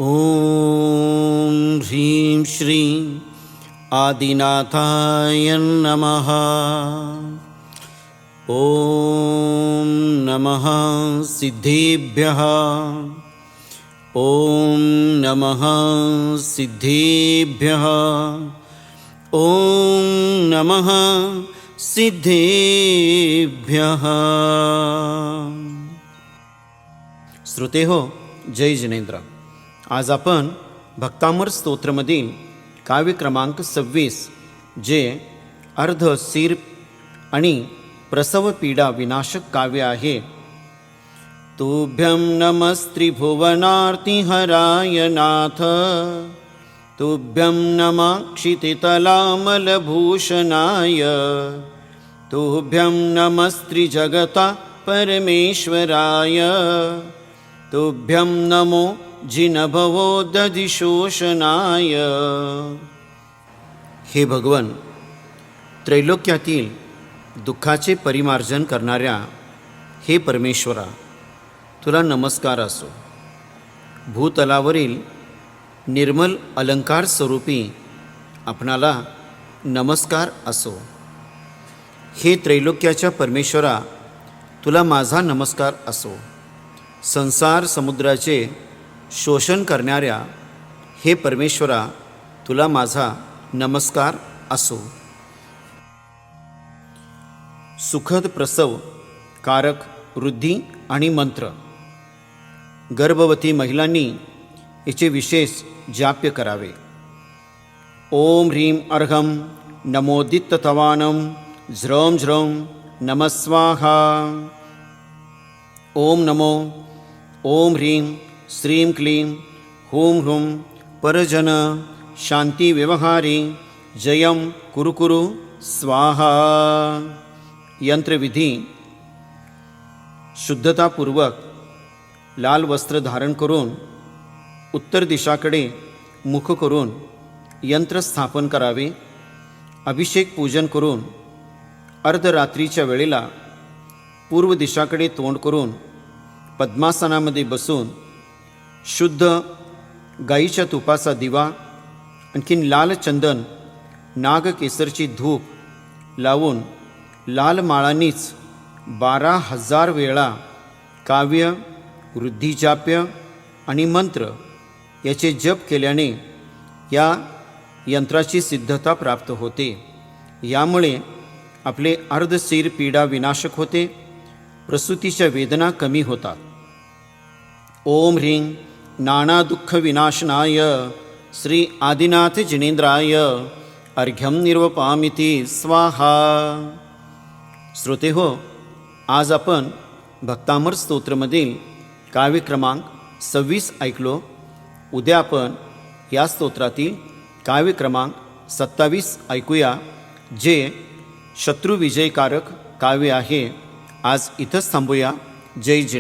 ओम ह्रीं श्रीं आदिनाथाय नमः। ओम नमः सिद्धेभ्यः। ओम नमः सिद्धेभ्यः। ओम नमः सिद्धेभ्यः। श्रोते हो, जय जिनेंद्र। आज आपण भक्तामर स्तोत्रमधील काव्य क्रमांक 26 जे अर्ध सीर आणि प्रसव पीडा विनाशक काव्य आहे। तुभ्यं नमस्त्रिभुवनार्तिहराय नाथ, तुभ्यं नमः क्षितितलामलभूषणाय, तुभ्यं नमस्त्रिजगता परमेश्वराय, तुभ्यं नमो जिनभवोदधिशोषणाय। हे भगवन, त्रैलोक्यातील दुःखाचे परिमार्जन करणाऱ्या हे परमेश्वरा, तुला नमस्कार असो। भूतलावरील निर्मल अलंकार स्वरूपी आपणाला नमस्कार असो। हे त्रैलोक्याच्या परमेश्वरा, तुला माझा नमस्कार असो। संसार समुद्राचे शोषण करणाऱ्या हे परमेश्वरा, तुला माझा नमस्कार असो। सुखद प्रसव कारक वृद्धी आणि मंत्र। गर्भवती महिलांनी याचे विशेष जाप्य करावे। ओम ह्रीं अर्घं नमोदिततवानं ज्रौं ज्रौं नमः स्वाहा। ओम नमो ओम ह्रीं श्रीं क्लीं हूं ह्रूं परजन शांति व्यवहारी जयं कुरु कुरु स्वाहा। यंत्रविधी। शुद्धतापूर्वक लाल वस्त्र धारण करून उत्तर दिशाकडे मुख करून यंत्र स्थापन करावे। अभिषेक पूजन करून अर्धरात्रीच्या वेळेला पूर्व दिशाकडे तोंड करून पद्मासनामध्ये बसून शुद्ध गाईच्या तुपाचा दिवा, आणखीन लाल चंदन, नागकेसरची धूप लावून लाल माळांनीच 12,000 वेळा काव्य, वृद्धिजाप्य आणि मंत्र याचे जप केल्याने या यंत्राची सिद्धता प्राप्त होते। यामुळे आपले अर्धशीर पीडा विनाशक होते, प्रसूतीच्या वेदना कमी होतात। ओम ह्रीं नाना दुःख विनाशनाय श्री आदिनाथ जिनेंद्राय अर्घ्यं निर्वपामिति स्वाहा। श्रोते हो, आज आपण भक्तामर स्तोत्रमधील काव्य क्रमांक 26 ऐकलो। उद्या आपण या स्तोत्रातील काव्य क्रमांक 27 ऐकूया, जे शत्रुविजयकारक काव्य आहे। आज इथंच थांबूया। जय जिनेंद्र।